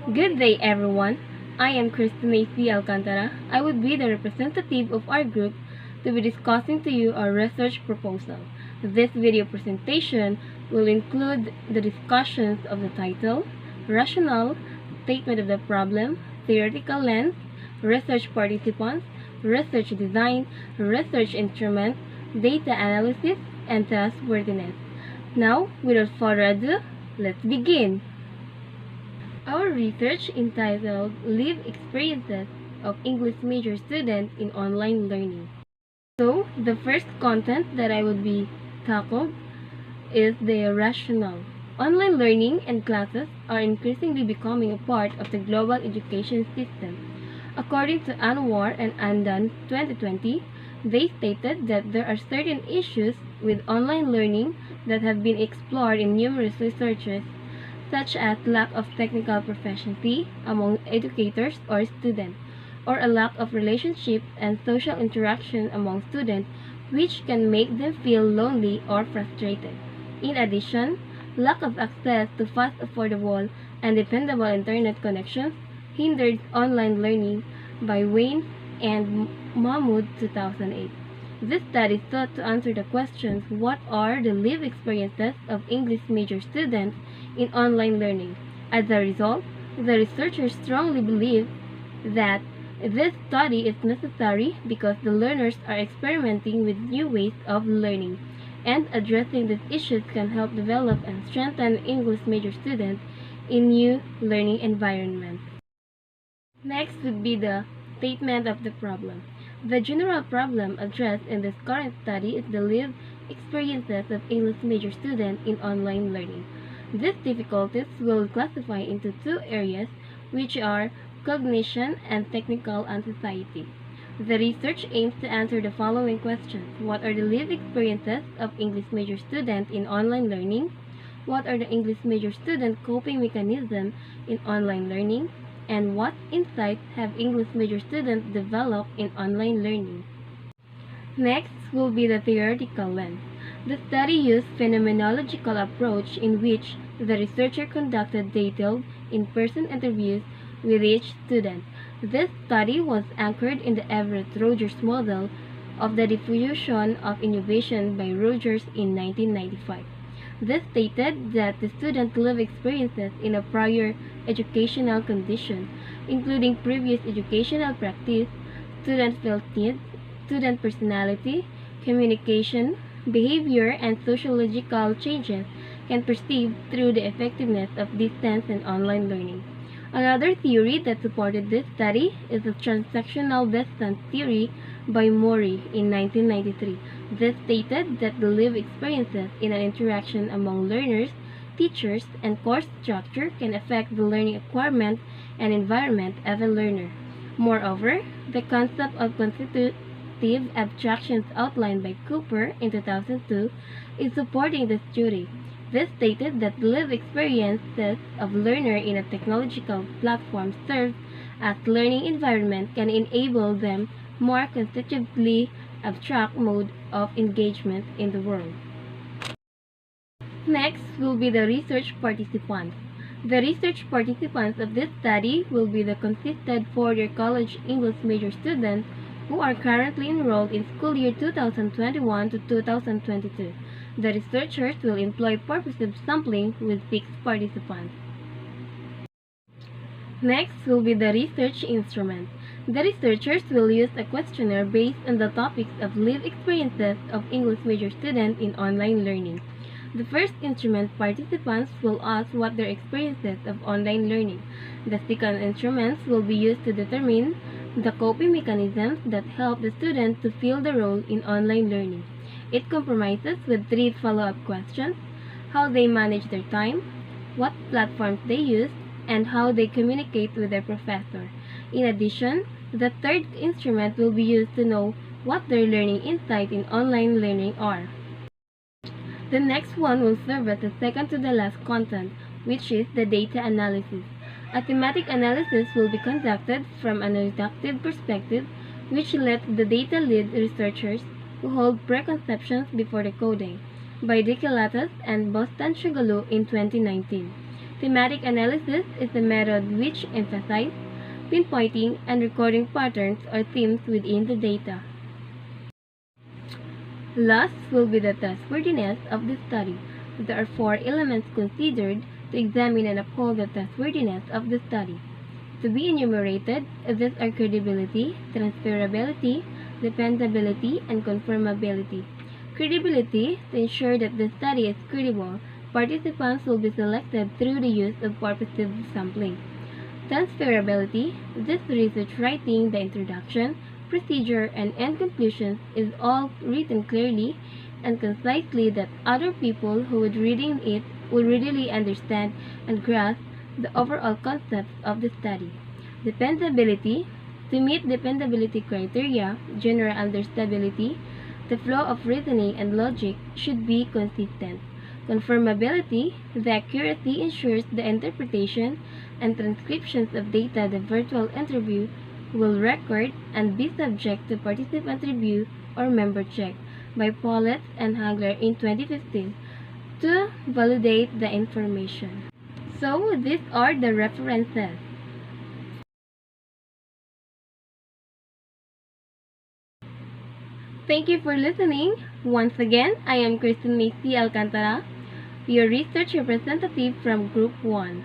Good day, everyone. I am Christine C. Alcantara. I would be the representative of our group to be discussing to you our research proposal. This video presentation will include the discussions of the title, rationale, statement of the problem, theoretical lens, research participants, research design, research instrument, data analysis, and trustworthiness. Now, without further ado, let's begin. Our research entitled Live Experiences of English Major Students in Online Learning. So, the first content that I would be tackled is the rationale. Online learning and classes are increasingly becoming a part of the global education system. According to Anwar and Andan 2020, they stated that there are certain issues with online learning that have been explored in numerous researches, such as lack of technical proficiency among educators or students, or a lack of relationship and social interaction among students, which can make them feel lonely or frustrated. In addition, lack of access to fast, affordable, and dependable internet connections hindered online learning by Wayne and Mahmoud 2008. This study sought to answer the questions: what are the lived experiences of English major students in online learning? As a result, the researchers strongly believe that this study is necessary because the learners are experimenting with new ways of learning, and addressing these issues can help develop and strengthen English major students in new learning environments. Next would be the statement of the problem. The general problem addressed in this current study is the lived experiences of English major students in online learning. These difficulties will classify into two areas, which are cognition and technical anxiety. The research aims to answer the following questions: what are the lived experiences of English major students in online learning? What are the English major student coping mechanisms in online learning? And what insights have English major students developed in online learning? Next will be the theoretical lens. The study used phenomenological approach in which the researcher conducted detailed in-person interviews with each student. This study was anchored in the Everett-Rogers model of the diffusion of innovation by Rogers in 1995. This stated that the student lived experiences in a prior educational condition, including previous educational practice, student felt needs, student personality, communication, behavior, and sociological changes can perceive through the effectiveness of distance and online learning. Another theory that supported this study is the transactional distance theory by Mori in 1993. This stated that the lived experiences in an interaction among learners, teachers, and course structure can affect the learning requirement and environment of a learner. Moreover, the concept of constitutive abstractions outlined by Cooper in 2002 is supporting this theory. This stated that the lived experiences of learner in a technological platform serves as learning environment can enable them more constitutively abstract mode of engagement in the world. Next will be the research participants. The research participants of this study will be the consisted four-year college English major students who are currently enrolled in school year 2021 to 2022. The researchers will employ purposive sampling with 6 participants. Next will be the research instrument. The researchers will use a questionnaire based on the topics of lived experiences of English major students in online learning. The first instrument participants will ask what their experiences of online learning. The second instruments will be used to determine the coping mechanisms that help the student to fill the role in online learning. It compromises with 3 follow-up questions: how they manage their time, what platforms they use, and how they communicate with their professor. In addition, the third instrument will be used to know what their learning insights in online learning are. The next one will serve as the second to the last content, which is the data analysis. A thematic analysis will be conducted from an inductive perspective, which lets the data lead researchers who hold preconceptions before the coding, by Dikilatas and Bostan Shugulu in 2019. Thematic analysis is a method which emphasizes pinpointing and recording patterns or themes within the data. Last will be the trustworthiness of the study. There are four elements considered to examine and uphold the trustworthiness of the study. To be enumerated, these are credibility, transferability, dependability, and conformability. Credibility: to ensure that the study is credible, participants will be selected through the use of purposive sampling. Transferability: this research writing, the introduction, procedure, and end conclusions is all written clearly and concisely that other people who would reading it will readily understand and grasp the overall concepts of the study. Dependability: to meet dependability criteria, general understandability, the flow of reasoning and logic should be consistent. Conformability: the accuracy ensures the interpretation and transcriptions of data the virtual interview will record and be subject to participant review or member check by Paulette and Hagler in 2015 to validate the information. So these are the references. Thank you for listening. Once again, I am Kristen Macy Alcantara, your research representative from Group 1.